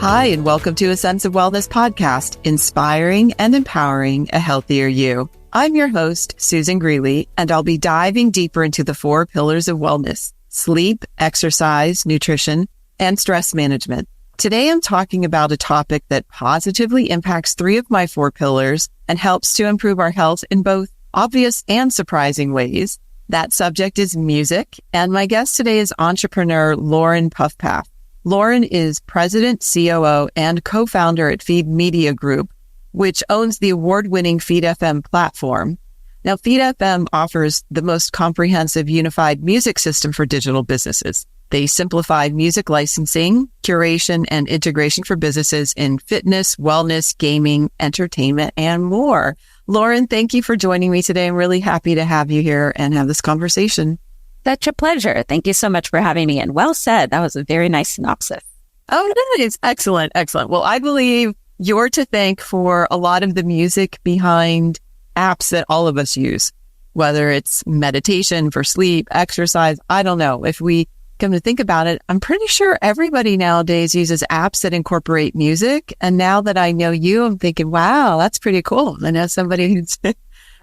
Hi, and welcome to A Sense of Wellness podcast, inspiring and empowering a healthier you. I'm your host, Susan Greeley, and I'll be diving deeper into the 4 pillars of wellness: sleep, exercise, nutrition, and stress management. Today, I'm talking about a topic that positively impacts 3 of my 4 pillars and helps to improve our health in both obvious and surprising ways. That subject is music, and my guest today is entrepreneur Lauren Pufpaf. Lauren is president, COO, and co-founder at Feed Media Group, which owns the award-winning Feed FM platform. Now, Feed FM offers the most comprehensive unified music system for digital businesses. They simplify music licensing, curation, and integration for businesses in fitness, wellness, gaming, entertainment, and more. Lauren, thank you for joining me today. I'm really happy to have you here and have this conversation. Such a pleasure. Thank you so much for having me. And well said. That was a very nice synopsis. Oh, nice. Excellent. Excellent. Well, I believe you're to thank for a lot of the music behind apps that all of us use, whether it's meditation for sleep, exercise. I don't know. If we come to think about it, I'm pretty sure everybody nowadays uses apps that incorporate music. And now that I know you, I'm thinking, wow, that's pretty cool. I know somebody who's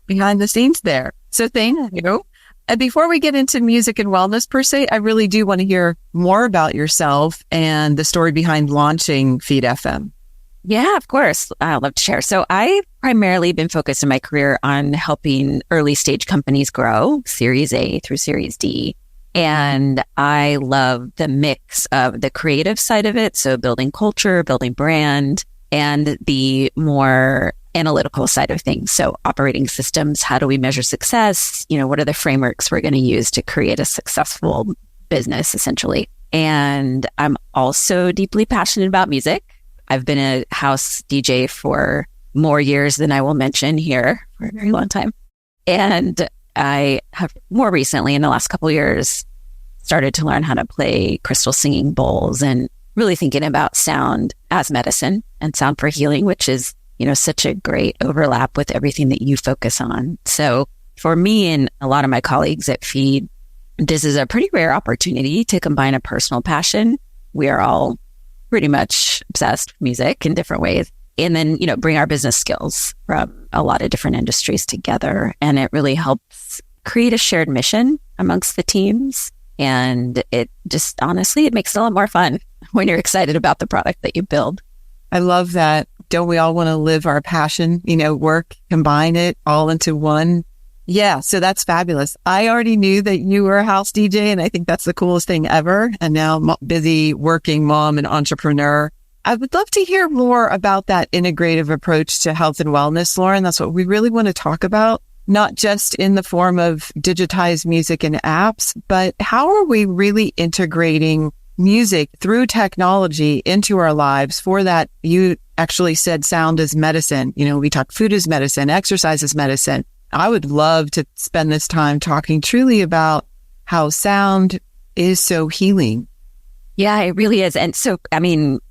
behind the scenes there. So thank you. And before we get into music and wellness per se, I really do want to hear more about yourself and the story behind launching Feed FM. Yeah, of course. I'd love to share. So I've primarily been focused in my career on helping early stage companies grow, Series A through Series D. And I love the mix of the creative side of it. So building culture, building brand, and the more analytical side of things. So operating systems, how do we measure success? What are the frameworks we're going to use to create a successful business, essentially? And I'm also deeply passionate about music. I've been a house DJ for more years than I will mention here for a very long time. And I have more recently, in the last couple of years, started to learn how to play crystal singing bowls and really thinking about sound as medicine and sound for healing, which is such a great overlap with everything that you focus on. So for me and a lot of my colleagues at Feed, this is a pretty rare opportunity to combine a personal passion. We are all pretty much obsessed with music in different ways. And then, bring our business skills from a lot of different industries together. And it really helps create a shared mission amongst the teams. And it just, honestly, it makes it a lot more fun when you're excited about the product that you build. I love that. Don't we all want to live our passion, work, combine it all into one? Yeah. So that's fabulous. I already knew that you were a house DJ, and I think that's the coolest thing ever. And now busy working mom and entrepreneur. I would love to hear more about that integrative approach to health and wellness, Lauren. That's what we really want to talk about, not just in the form of digitized music and apps, but how are we really integrating music through technology into our lives for that? You actually said sound is medicine. We talk food is medicine, exercise is medicine. I would love to spend this time talking truly about how sound is so healing. Yeah, it really is. And so,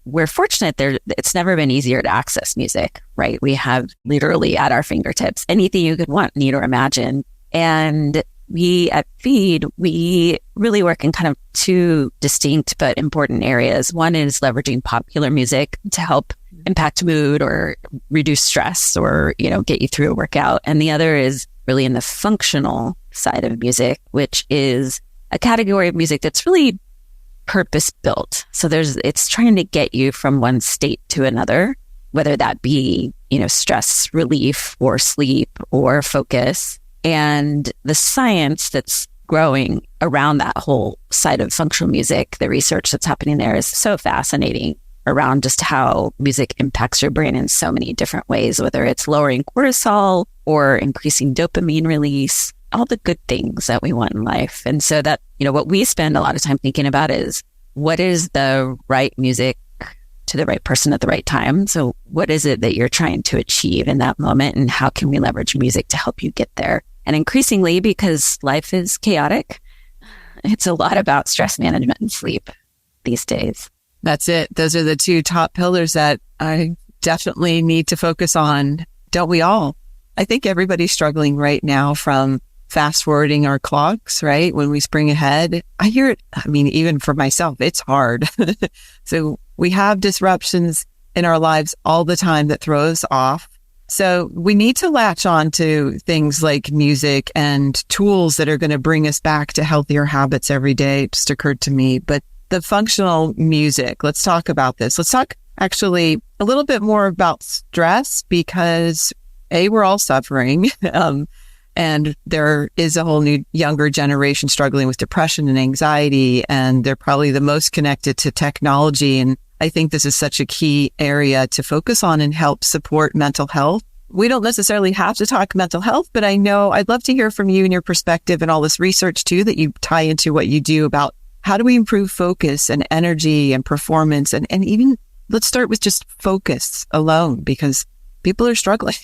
we're fortunate it's never been easier to access music, right? We have literally at our fingertips anything you could want, need, or imagine. And we at Feed, we really work in kind of 2 distinct but important areas. One is leveraging popular music to help impact mood or reduce stress or, get you through a workout. And the other is really in the functional side of music, which is a category of music that's really purpose built. So it's trying to get you from one state to another, whether that be, stress relief or sleep or focus. And the science that's growing around that whole side of functional music, the research that's happening there is so fascinating around just how music impacts your brain in so many different ways, whether it's lowering cortisol or increasing dopamine release, all the good things that we want in life. And so that, what we spend a lot of time thinking about is what is the right music to the right person at the right time? So what is it that you're trying to achieve in that moment? And how can we leverage music to help you get there? And increasingly, because life is chaotic, it's a lot about stress management and sleep these days. That's it. Those are the 2 top pillars that I definitely need to focus on. Don't we all? I think everybody's struggling right now from fast forwarding our clocks, right? When we spring ahead, I hear it. Even for myself, it's hard. So We have disruptions in our lives all the time that throw us off. So we need to latch on to things like music and tools that are going to bring us back to healthier habits every day. It just occurred to me. But the functional music, let's talk about this. Let's talk actually a little bit more about stress because we're all suffering. And there is a whole new younger generation struggling with depression and anxiety, and they're probably the most connected to technology. And I think this is such a key area to focus on and help support mental health. We don't necessarily have to talk mental health, but I know I'd love to hear from you and your perspective and all this research too that you tie into what you do about how do we improve focus and energy and performance. And even let's start with just focus alone because people are struggling.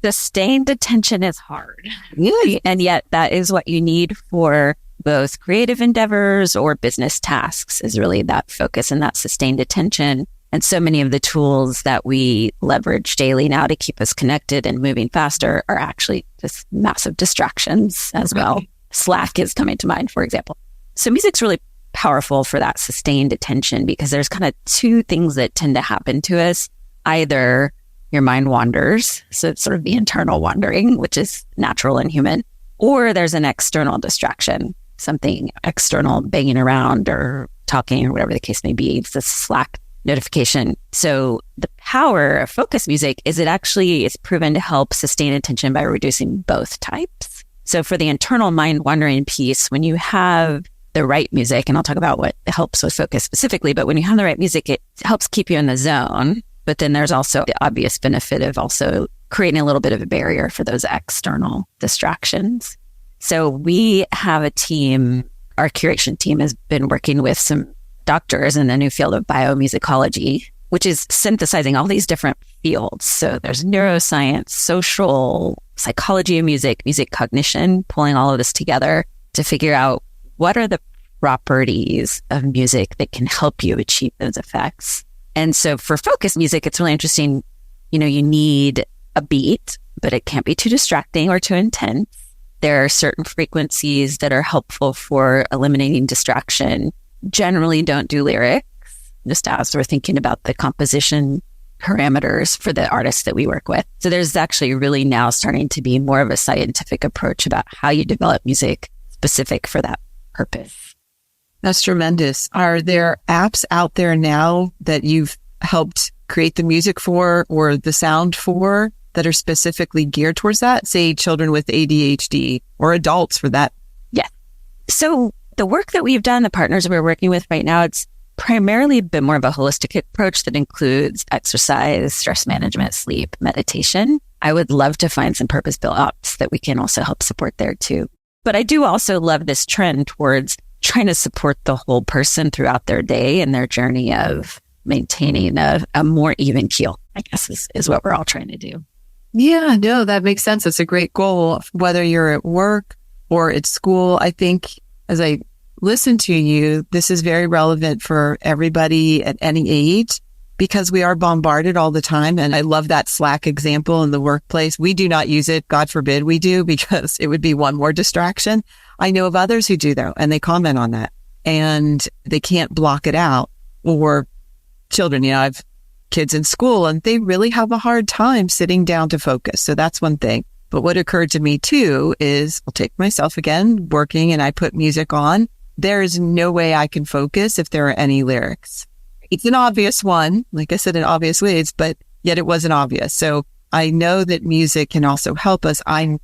Sustained attention is hard. Yes. And yet that is what you need for both creative endeavors or business tasks is really that focus and that sustained attention. And so many of the tools that we leverage daily now to keep us connected and moving faster are actually just massive distractions as well. Slack is coming to mind, for example. So music's really powerful for that sustained attention because there's kind of two things that tend to happen to us. Either your mind wanders, so it's sort of the internal wandering, which is natural and human, or there's an external distraction, something external banging around or talking or whatever the case may be. It's a Slack notification. So the power of focus music is it actually is proven to help sustain attention by reducing both types. So for the internal mind wandering piece, when you have the right music, and I'll talk about what helps with focus specifically, but when you have the right music, it helps keep you in the zone. But then there's also the obvious benefit of also creating a little bit of a barrier for those external distractions. So we have a team, our curation team has been working with some doctors in the new field of biomusicology, which is synthesizing all these different fields. So there's neuroscience, social, psychology of music, music cognition, pulling all of this together to figure out what are the properties of music that can help you achieve those effects. And so for focus music, it's really interesting. You know, you need a beat, but it can't be too distracting or too intense. There are certain frequencies that are helpful for eliminating distraction. Generally don't do lyrics, just as we're thinking about the composition parameters for the artists that we work with. So there's actually really now starting to be more of a scientific approach about how you develop music specific for that purpose. That's tremendous. Are there apps out there now that you've helped create the music for or the sound for that are specifically geared towards that? Say children with ADHD or adults for that? Yeah. So the work that we've done, the partners we're working with right now, it's primarily been more of a holistic approach that includes exercise, stress management, sleep, meditation. I would love to find some purpose-built apps that we can also help support there too. But I do also love this trend towards trying to support the whole person throughout their day and their journey of maintaining a more even keel, I guess is what we're all trying to do. Yeah, no, that makes sense. It's a great goal, whether you're at work or at school. I think as I listen to you, this is very relevant for everybody at any age because we are bombarded all the time. And I love that Slack example in the workplace. We do not use it. God forbid we do, because it would be one more distraction. I know of others who do though, and they comment on that and they can't block it out. Or children, I have kids in school and they really have a hard time sitting down to focus. So that's one thing. But what occurred to me too is I'll take myself again working and I put music on. There is no way I can focus if there are any lyrics. It's an obvious one, like I said, in obvious ways, but yet it wasn't obvious. So I know that music can also help us. I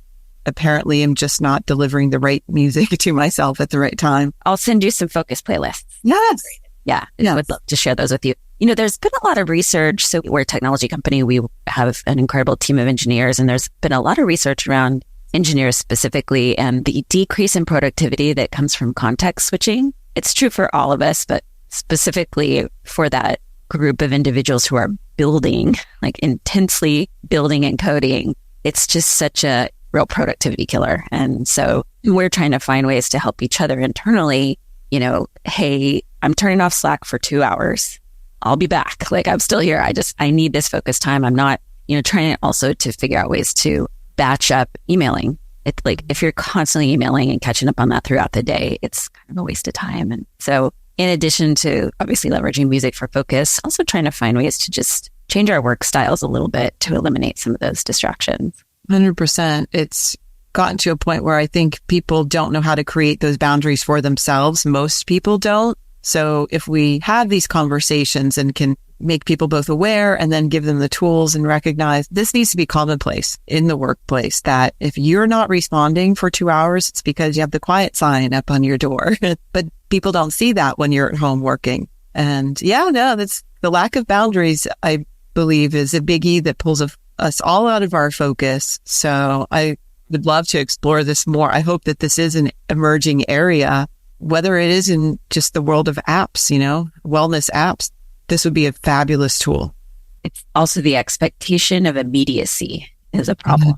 apparently am just not delivering the right music to myself at the right time. I'll send you some focus playlists. Yes. Yeah. I would love to share those with you. There's been a lot of research. So we're a technology company. We have an incredible team of engineers, and there's been a lot of research around engineers specifically and the decrease in productivity that comes from context switching. It's true for all of us, but specifically for that group of individuals who are building, like intensely building and coding, it's just such a real productivity killer. And so we're trying to find ways to help each other internally. Hey, I'm turning off Slack for 2 hours. I'll be back. Like I'm still here. I need this focus time. I'm not, trying also to figure out ways to batch up emailing. It's like if you're constantly emailing and catching up on that throughout the day, it's kind of a waste of time. And so in addition to obviously leveraging music for focus, also trying to find ways to just change our work styles a little bit to eliminate some of those distractions. 100%. It's gotten to a point where I think people don't know how to create those boundaries for themselves. Most people don't. So if we have these conversations and can make people both aware and then give them the tools and recognize this needs to be commonplace in the workplace, that if you're not responding for 2 hours, it's because you have the quiet sign up on your door. But people don't see that when you're at home working. And that's the lack of boundaries, I believe, is a biggie that pulls us all out of our focus. So I would love to explore this more. I hope that this is an emerging area, whether it is in just the world of apps, wellness apps. This would be a fabulous tool. It's also the expectation of immediacy is a problem.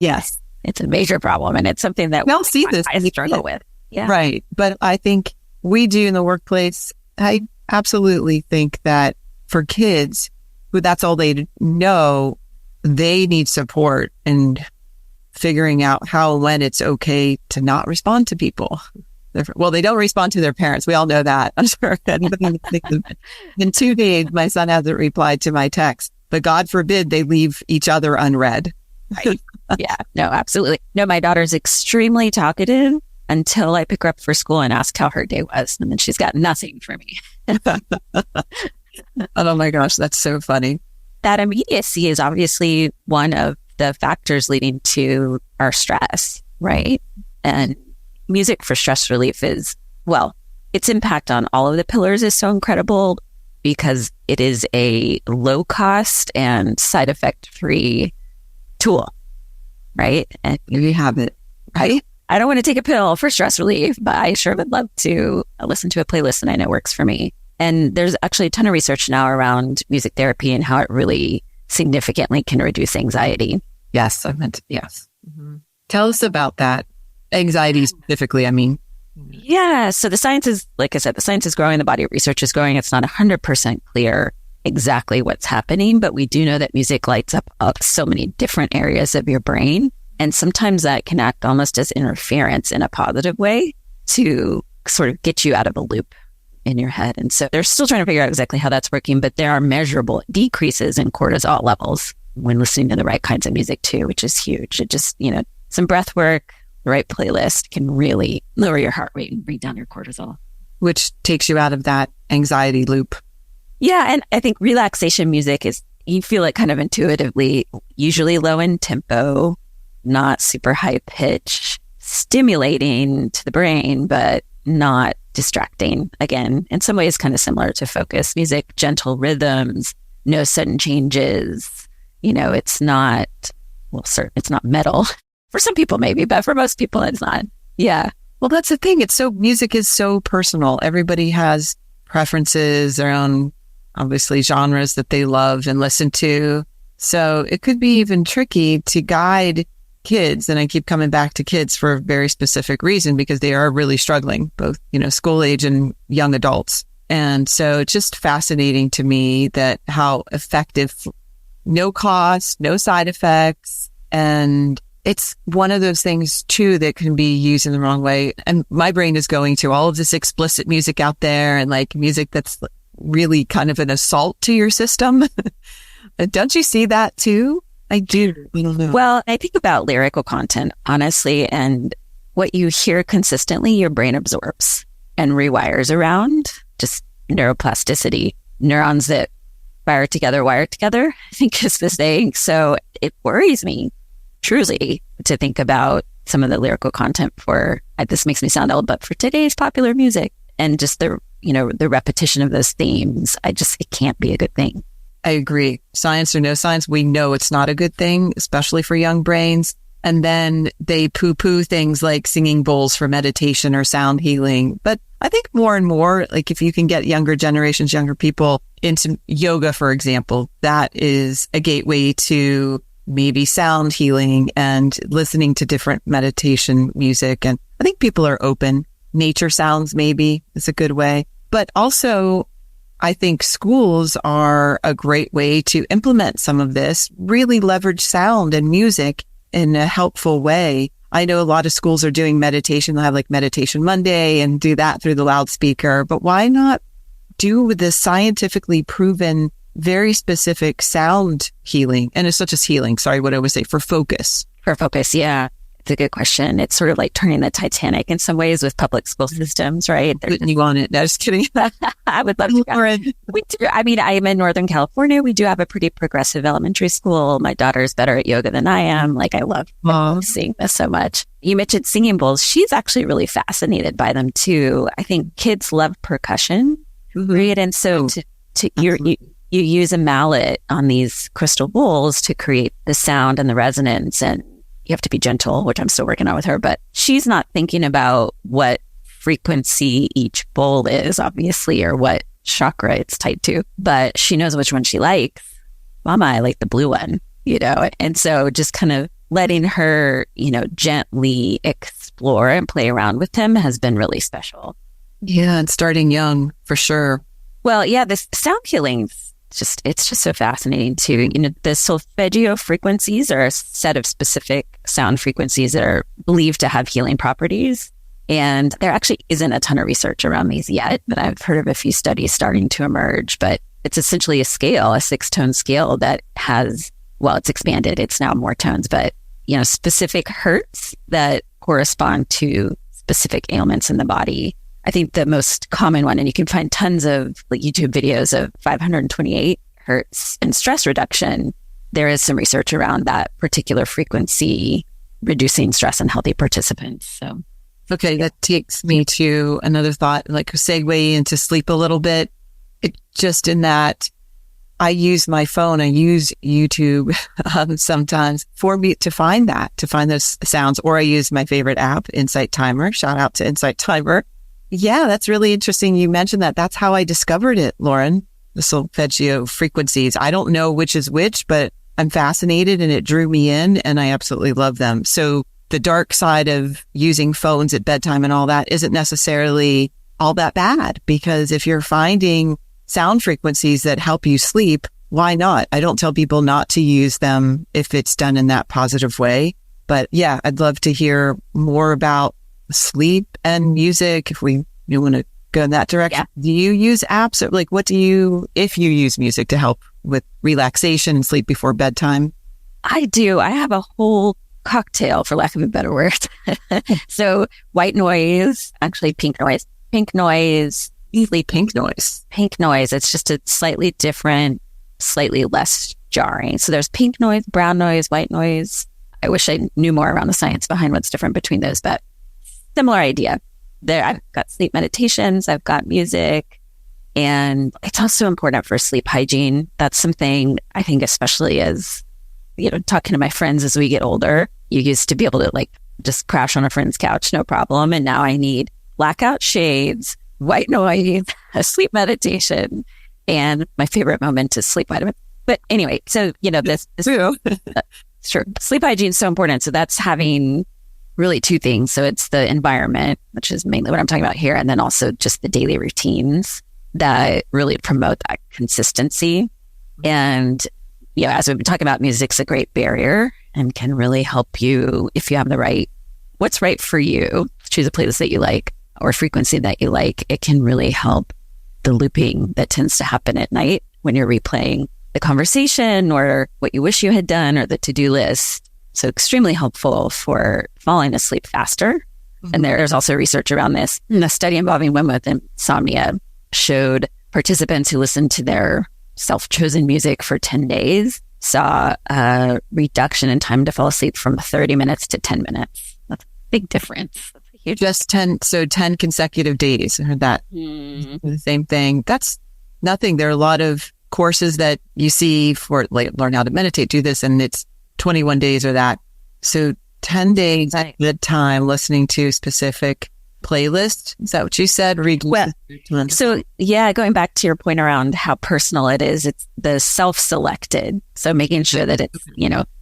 Yes. It's a major problem. And it's something that I struggle with. Yeah. Right. But I think we do in the workplace. I absolutely think that for kids who that's all they know, they need support and figuring out how and when it's okay to not respond to people. Well, they don't respond to their parents. We all know that. I'm sure. In 2 days, my son hasn't replied to my text, but God forbid they leave each other unread. Right. Yeah, no, absolutely. No, my daughter's extremely talkative until I pick her up for school and ask how her day was. And then she's got nothing for me. Oh my gosh, that's so funny. That immediacy is obviously one of the factors leading to our stress, right? And music for stress relief its impact on all of the pillars is so incredible because it is a low cost and side effect free tool, right? And you have it, right? I don't want to take a pill for stress relief, but I sure would love to listen to a playlist that I know works for me. And there's actually a ton of research now around music therapy and how it really significantly can reduce anxiety. Yes, yes. Mm-hmm. Tell us about that. Anxiety specifically, I mean. Yeah. So the science is, like I said, the science is growing, the body of research is growing. It's not 100% clear exactly what's happening, but we do know that music lights up so many different areas of your brain. And sometimes that can act almost as interference in a positive way to sort of get you out of a loop in your head. And so they're still trying to figure out exactly how that's working, but there are measurable decreases in cortisol levels when listening to the right kinds of music too, which is huge. It just, some breath work, the right playlist can really lower your heart rate and bring down your cortisol. Which takes you out of that anxiety loop. Yeah. And I think relaxation music you feel it kind of intuitively, usually low in tempo, not super high pitch, stimulating to the brain, but not distracting. Again, in some ways kind of similar to focus music, gentle rhythms, no sudden changes. It's not, it's not metal. For some people maybe, but for most people it's not. Yeah. Well, that's the thing. Music is so personal. Everybody has preferences, their own, obviously, genres that they love and listen to. So it could be even tricky to guide kids. And I keep coming back to kids for a very specific reason, because they are really struggling, both, school age and young adults. And so it's just fascinating to me that how effective, no cost, no side effects. And it's one of those things too that can be used in the wrong way. And my brain is going to all of this explicit music out there and like music that's really kind of an assault to your system. Don't you see that too? I do. I don't know. Well, I think about lyrical content, honestly, and what you hear consistently, your brain absorbs and rewires around. Just neuroplasticity. Neurons that wire together, I think is the saying. So it worries me, truly, to think about some of the lyrical content for, this makes me sound old, but for today's popular music and just the repetition of those themes, it can't be a good thing. I agree. Science or no science, we know it's not a good thing, especially for young brains. And then they poo-poo things like singing bowls for meditation or sound healing. But I think more and more, like if you can get younger generations, younger people into yoga, for example, that is a gateway to maybe sound healing and listening to different meditation music. And I think people are open. Nature sounds maybe is a good way. But also, I think schools are a great way to implement some of this, really leverage sound and music in a helpful way. I know a lot of schools are doing meditation. They'll have like Meditation Monday and do that through the loudspeaker. But why not do with this scientifically proven, very specific sound healing? And it's such as healing. Sorry, what I would say for focus. For focus, yeah. It's a good question. It's sort of like turning the Titanic in some ways with public school systems, right? Putting you on it. No, just kidding. I would love to. We do. I mean, I am in Northern California. We do have a pretty progressive elementary school. My daughter's better at yoga than I am. Like, I love seeing this so much. You mentioned singing bowls. She's actually really fascinated by them too. I think kids love percussion, right? And so you use a mallet on these crystal bowls to create the sound and the resonance, and you have to be gentle, which I'm still working on with her, but she's not thinking about what frequency each bowl is, obviously, or what chakra it's tied to, but she knows which one she likes. Mama, I like the blue one, and so just kind of letting her, gently explore and play around with him has been really special. Yeah, and starting young, for sure. Well, yeah, this sound healing, it's just so fascinating too. The solfeggio frequencies are a set of specific sound frequencies that are believed to have healing properties. And there actually isn't a ton of research around these yet, but I've heard of a few studies starting to emerge. But it's essentially a scale, a 6-tone scale that has, it's expanded. It's now more tones, but, specific hertz that correspond to specific ailments in the body. I think the most common one, and you can find tons of YouTube videos of 528 hertz and stress reduction. There is some research around that particular frequency, reducing stress in healthy participants. So, okay, that takes me to another thought, like a segue into sleep a little bit. Just in that, I use my phone, I use YouTube sometimes for me to find those sounds, or I use my favorite app, Insight Timer. Shout out to Insight Timer. Yeah, that's really interesting. You mentioned that. That's how I discovered it, Lauren, the solfeggio frequencies. I don't know which is which, but I'm fascinated and it drew me in and I absolutely love them. So the dark side of using phones at bedtime and all that isn't necessarily all that bad, because if you're finding sound frequencies that help you sleep, why not? I don't tell people not to use them if it's done in that positive way. But yeah, I'd love to hear more about sleep and music if you want to go in that direction. Yeah. Do you use apps, or if you use music to help with relaxation and sleep before bedtime? I do. I have a whole cocktail, for lack of a better word. So white noise, actually pink noise, Easily pink noise. It's just a slightly different, slightly less jarring. So there's pink noise, brown noise, white noise. I wish I knew more around the science behind what's different between those, but similar idea. There, I've got sleep meditations, I've got music, and it's also important for sleep hygiene. That's something I think, especially as, talking to my friends as we get older, you used to be able to just crash on a friend's couch, no problem. And now I need blackout shades, white noise, a sleep meditation, and my favorite moment is sleep vitamin. But anyway, so, this sure. Sleep hygiene is so important. So that's having really two things. So it's the environment, which is mainly what I'm talking about here. And then also just the daily routines that really promote that consistency. And, as we've been talking about, music's a great barrier and can really help you if you have what's right for you. Choose a playlist that you like or frequency that you like. It can really help the looping that tends to happen at night when you're replaying the conversation or what you wish you had done or the to-do list. So extremely helpful for falling asleep faster. Mm-hmm. And there's also research around this. A study involving women with insomnia showed participants who listened to their self-chosen music for 10 days saw a reduction in time to fall asleep from 30 minutes to 10 minutes. That's a big difference. That's a huge Just 10 consecutive days. I heard that. The same thing. That's nothing. There are a lot of courses that you see for learn how to meditate, do this, and it's 21 days or that. So 10 days at a time listening to specific playlist. Is that what you said? So yeah, going back to your point around how personal it is, it's the self-selected. So making sure that it's,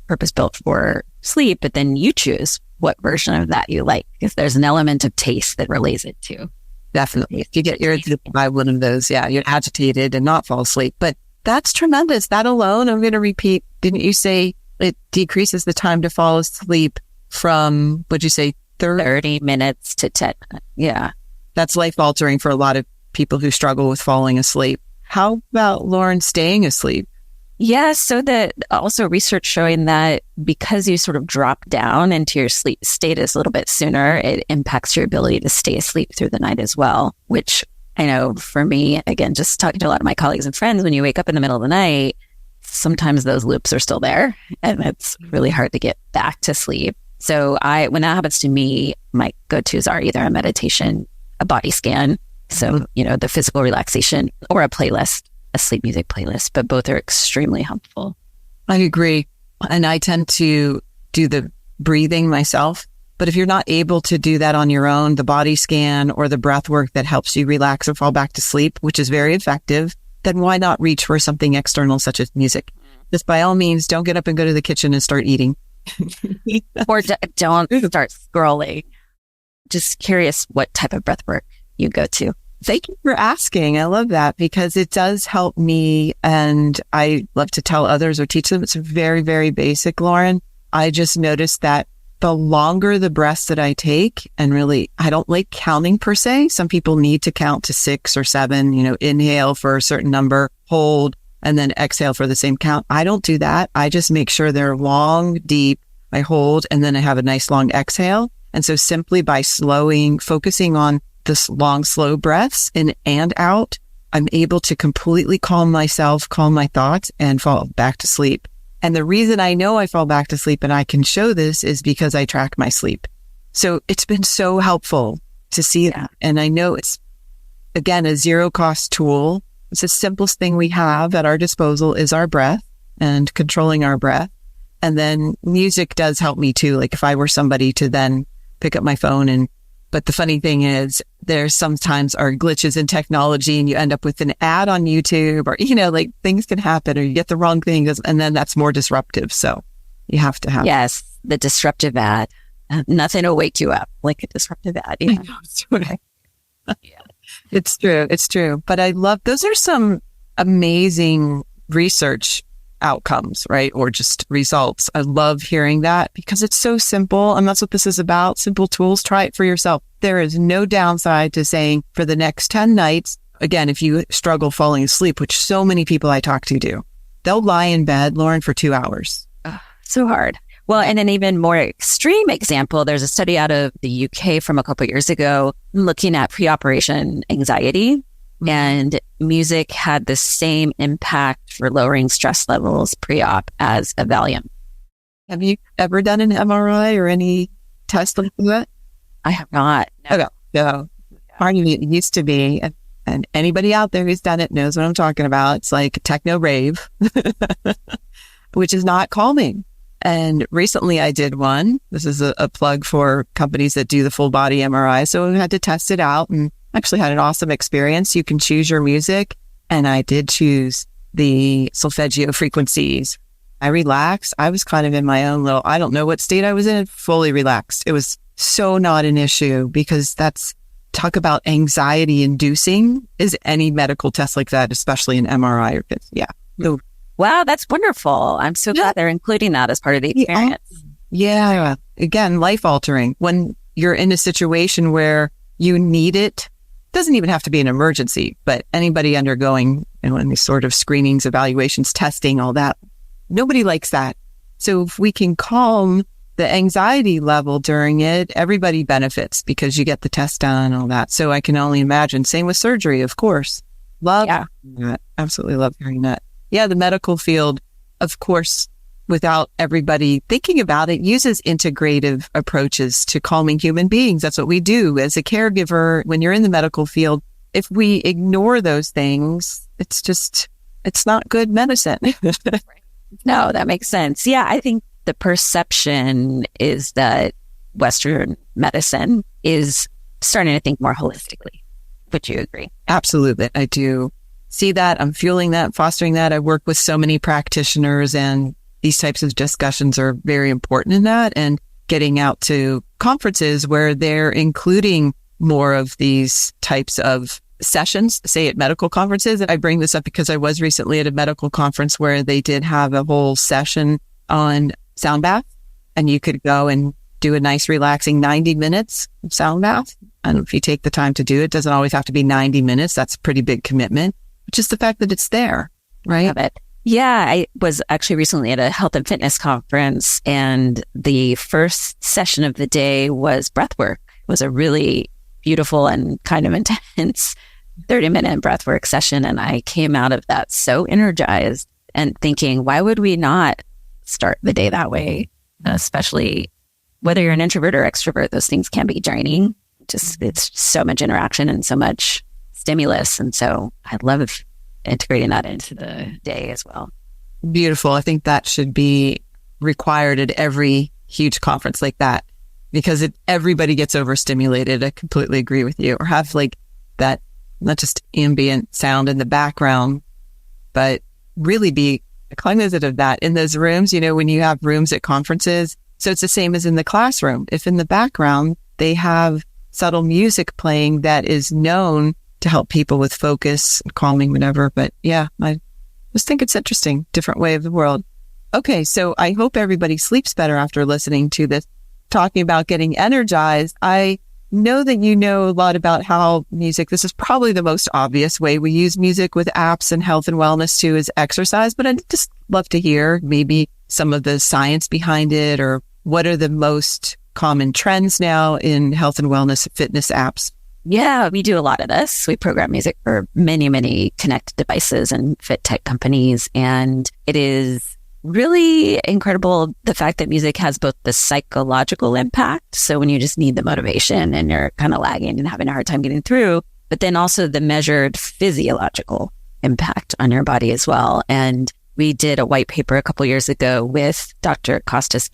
purpose built for sleep, but then you choose what version of that you like, because there's an element of taste that relays it to. Definitely. If you get irritated by one of those, you're agitated and not fall asleep. But that's tremendous. That alone, I'm going to repeat. Didn't you say it decreases the time to fall asleep from, what'd you say, 30 minutes to 10 minutes. Yeah. That's life altering for a lot of people who struggle with falling asleep. How about, Lauren, staying asleep? Yeah. So also research showing that because you sort of drop down into your sleep status a little bit sooner, it impacts your ability to stay asleep through the night as well, which I know for me, again, just talking to a lot of my colleagues and friends, when you wake up in the middle of the night, sometimes those loops are still there and it's really hard to get back to sleep. So when that happens to me, my go-tos are either a meditation, a body scan. So, the physical relaxation, or a playlist, a sleep music playlist, but both are extremely helpful. I agree. And I tend to do the breathing myself. But if you're not able to do that on your own, the body scan or the breath work that helps you relax or fall back to sleep, which is very effective, then why not reach for something external such as music? Just by all means, don't get up and go to the kitchen and start eating. Or don't start scrolling. Just curious what type of breath work you go to. Thank you for asking. I love that because it does help me, and I love to tell others or teach them. It's very, very basic, Lauren. I just noticed that the longer the breaths that I take, and really, I don't like counting per se. Some people need to count to 6 or 7, inhale for a certain number, hold, and then exhale for the same count. I don't do that. I just make sure they're long, deep. I hold, and then I have a nice long exhale. And so simply by focusing on this long, slow breaths in and out, I'm able to completely calm myself, calm my thoughts, and fall back to sleep. And the reason I know I fall back to sleep and I can show this is because I track my sleep. So it's been so helpful to see that. And I know it's, again, a zero cost tool. It's the simplest thing we have at our disposal is our breath and controlling our breath. And then music does help me too. Like if I were somebody to then pick up my phone but the funny thing is there's sometimes are glitches in technology and you end up with an ad on YouTube or, like things can happen or you get the wrong thing and then that's more disruptive. So you have to have. Yes. The disruptive ad. Nothing will wake you up like a disruptive ad. Yeah. Yeah. It's true. It's true. But I love, those are some amazing research outcomes, right? Or just results. I love hearing that because it's so simple. And that's what this is about. Simple tools. Try it for yourself. There is no downside to saying for the next 10 nights, again, if you struggle falling asleep, which so many people I talk to do, they'll lie in bed, Lauren, for 2 hours. So hard. Well, and an even more extreme example, there's a study out of the UK from a couple of years ago looking at pre-operation anxiety. And music had the same impact for lowering stress levels pre-op as a Valium. Have you ever done an MRI or any test like that? I have not. No. No. Part of it used to be, and anybody out there who's done it knows what I'm talking about. It's like a techno rave, which is not calming. And recently I did one. This is a plug for companies that do the full body MRI. So we had to test it out and actually had an awesome experience. You can choose your music. And I did choose the solfeggio frequencies. I relaxed. I was kind of in my own little, I don't know what state I was in, fully relaxed. It was so not an issue because talk about anxiety inducing is any medical test like that, especially an MRI. Yeah. So, wow, that's wonderful. I'm so glad they're including that as part of the experience. Yeah. Again, life altering. When you're in a situation where you need it, doesn't even have to be an emergency, but anybody undergoing any sort of screenings, evaluations, testing, all that, nobody likes that. So if we can calm the anxiety level during it, everybody benefits because you get the test done and all that. So I can only imagine. Same with surgery, of course. Love that. Absolutely love hearing that. Yeah, the medical field, of course, without everybody thinking about it, uses integrative approaches to calming human beings. That's what we do as a caregiver. When you're in the medical field, if we ignore those things, it's not good medicine. No, that makes sense. Yeah, I think the perception is that Western medicine is starting to think more holistically. Would you agree? Absolutely. I do see that. I'm fueling that, fostering that. I work with so many practitioners and these types of discussions are very important in that, and getting out to conferences where they're including more of these types of sessions, say at medical conferences. And I bring this up because I was recently at a medical conference where they did have a whole session on sound bath, and you could go and do a nice relaxing 90 minutes of sound bath. And if you take the time to do it, it doesn't always have to be 90 minutes. That's a pretty big commitment. Just the fact that it's there, right? Love it. Yeah, I was actually recently at a health and fitness conference, and the first session of the day was breathwork. It was a really beautiful and kind of intense 30-minute breathwork session. And I came out of that so energized and thinking, why would we not start the day that way? Especially whether you're an introvert or extrovert, those things can be draining. It's so much interaction and so much stimulus. And so I love integrating that into the day as well. Beautiful. I think that should be required at every huge conference like that, because everybody gets overstimulated. I completely agree with you. Or have like that, not just ambient sound in the background, but really be cognizant of that in those rooms. When you have rooms at conferences, so it's the same as in the classroom. If in the background, they have subtle music playing that is known to help people with focus, calming, whatever. But yeah, I just think it's interesting. Different way of the world. Okay. So I hope everybody sleeps better after listening to this, talking about getting energized. I know that you know a lot about how music, this is probably the most obvious way we use music with apps and health and wellness too, is exercise. But I'd just love to hear maybe some of the science behind it, or what are the most common trends now in health and wellness fitness apps? Yeah, we do a lot of this. We program music for many, many connected devices and fit tech companies. And it is really incredible, the fact that music has both the psychological impact. So when you just need the motivation and you're kind of lagging and having a hard time getting through, but then also the measured physiological impact on your body as well. And we did a white paper a couple years ago with Dr. Kostas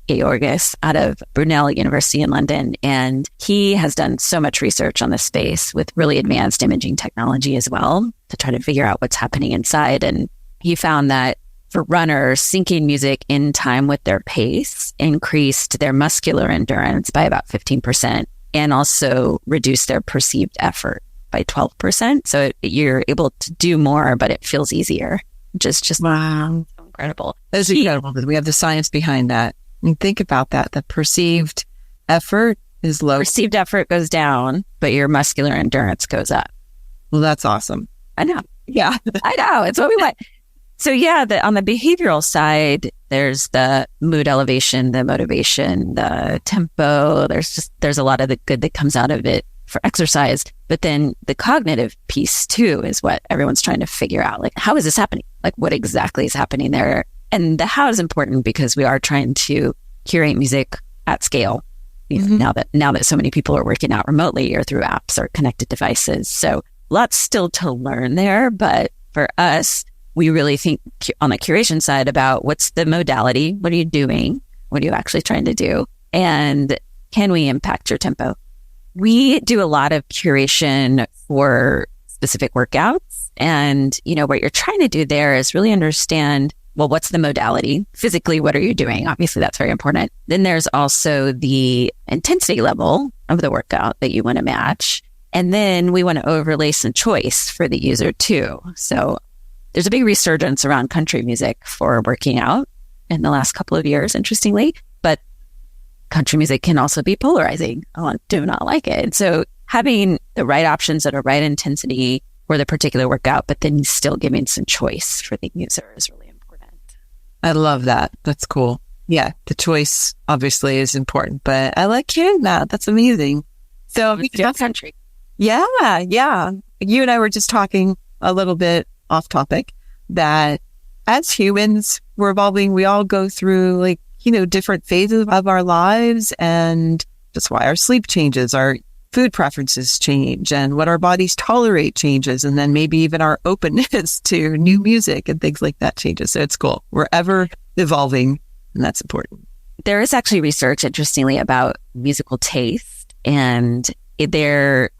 Georgis out of Brunel University in London. And he has done so much research on this space with really advanced imaging technology as well to try to figure out what's happening inside. And he found that for runners, syncing music in time with their pace increased their muscular endurance by about 15% and also reduced their perceived effort by 12%. So you're able to do more, but it feels easier. Just wow, so incredible. That's incredible because we have the science behind that. And think about that. The perceived effort is low. Perceived effort goes down, but your muscular endurance goes up. Well, that's awesome. I know. Yeah. I know. It's what we want. So yeah, on the behavioral side, there's the mood elevation, the motivation, the tempo. There's a lot of the good that comes out of it for exercise. But then the cognitive piece too is what everyone's trying to figure out. Like, how is this happening? Like, what exactly is happening there? And the how is important because we are trying to curate music at scale. Now that so many people are working out remotely or through apps or connected devices. So lots still to learn there. But for us, we really think on the curation side about what's the modality? What are you doing? What are you actually trying to do? And can we impact your tempo? We do a lot of curation for specific workouts. And, what you're trying to do there is really understand, well, what's the modality? Physically, what are you doing? Obviously, that's very important. Then there's also the intensity level of the workout that you want to match. And then we want to overlay some choice for the user too. So there's a big resurgence around country music for working out in the last couple of years, interestingly. But country music can also be polarizing. I do not like it. And so having the right options at a right intensity for the particular workout, but then still giving some choice for the user is really important. I love that. That's cool. Yeah, the choice obviously is important, but I like hearing that. That's amazing. So country. Yeah. You and I were just talking a little bit off topic that as humans, we're evolving. We all go through different phases of our lives, and that's why our sleep changes, our food preferences change, and what our bodies tolerate changes, and then maybe even our openness to new music and things like that changes. So it's cool. We're ever evolving, and that's important. There is actually research, interestingly, about musical taste, and the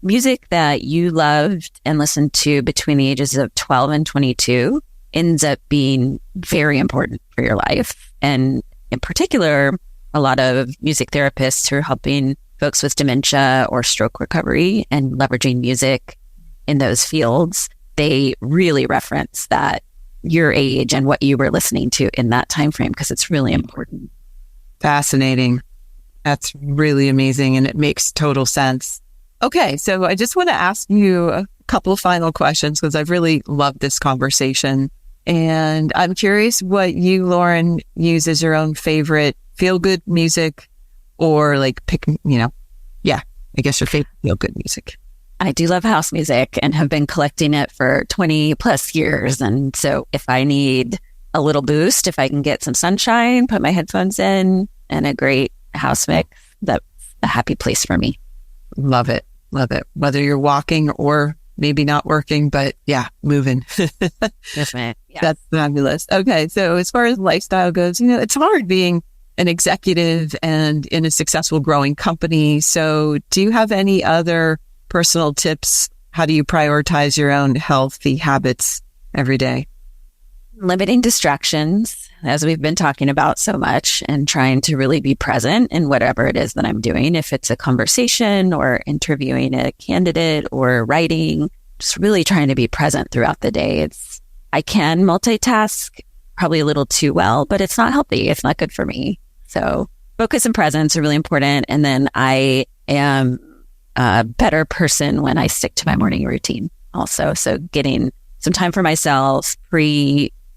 music that you loved and listened to between the ages of 12 and 22 ends up being very important for your life. And in particular, a lot of music therapists who are helping folks with dementia or stroke recovery and leveraging music in those fields, they really reference that your age and what you were listening to in that time frame because it's really important. Fascinating. That's really amazing. And it makes total sense. Okay. So I just want to ask you a couple of final questions because I've really loved this conversation. And I'm curious what you, Lauren, use as your own favorite feel-good music or like pick, I guess your favorite feel-good music. I do love house music and have been collecting it for 20 plus years. And so if I need a little boost, if I can get some sunshine, put my headphones in and a great house mix, that's a happy place for me. Love it. Love it. Whether you're walking or maybe not working, but moving. Yes, man. Yes. That's fabulous. Okay. So as far as lifestyle goes, it's hard being an executive and in a successful growing company. So do you have any other personal tips? How do you prioritize your own healthy habits every day? Limiting distractions, as we've been talking about so much, and trying to really be present in whatever it is that I'm doing. If it's a conversation or interviewing a candidate or writing, just really trying to be present throughout the day. I can multitask probably a little too well, but it's not healthy. It's not good for me. So focus and presence are really important. And then I am a better person when I stick to my morning routine also. So getting some time for myself,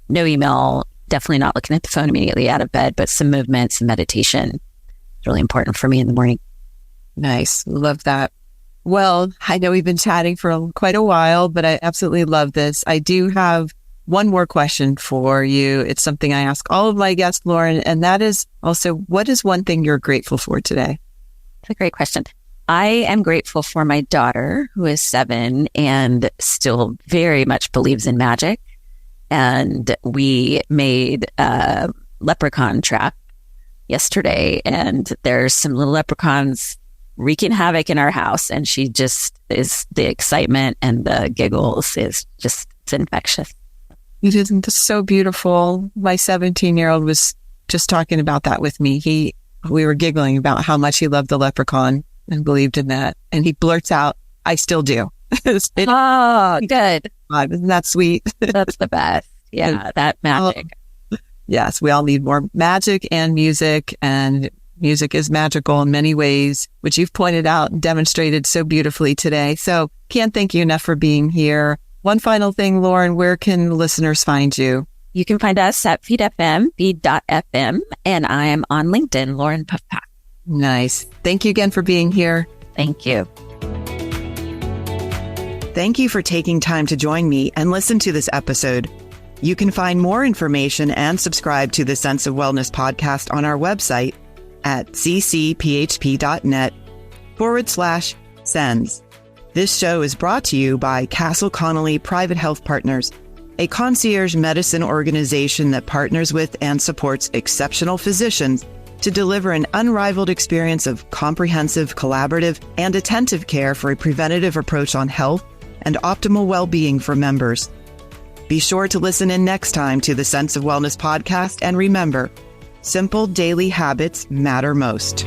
no email, definitely not looking at the phone immediately out of bed, but some movement, some meditation is really important for me in the morning. Nice. Love that. Well, I know we've been chatting for quite a while, but I absolutely love this. I do have one more question for you. It's something I ask all of my guests, Lauren, and that is also, what is one thing you're grateful for today? That's a great question. I am grateful for my daughter, who is 7 and still very much believes in magic. And we made a leprechaun trap yesterday, and there's some little leprechauns wreaking havoc in our house. And she just is, the excitement and the giggles is just, it's infectious. It isn't so beautiful. My 17-year-old was just talking about that with me. We were giggling about how much he loved the leprechaun and believed in that. And he blurts out, "I still do." Oh, good. Isn't that sweet? That's the best. Yeah, that magic. Yes, we all need more magic and music is magical in many ways, which you've pointed out and demonstrated so beautifully today. So can't thank you enough for being here. One final thing, Lauren, where can listeners find you? You can find us at feed.fm, and I am on LinkedIn, Lauren Pufpaf. Nice. Thank you again for being here. Thank you. Thank you for taking time to join me and listen to this episode. You can find more information and subscribe to the Sense of Wellness podcast on our website at ccphp.net/sens. This show is brought to you by Castle Connolly Private Health Partners, a concierge medicine organization that partners with and supports exceptional physicians to deliver an unrivaled experience of comprehensive, collaborative, and attentive care for a preventative approach on health and optimal well-being for members. Be sure to listen in next time to the Sense of Wellness podcast, and remember, simple daily habits matter most.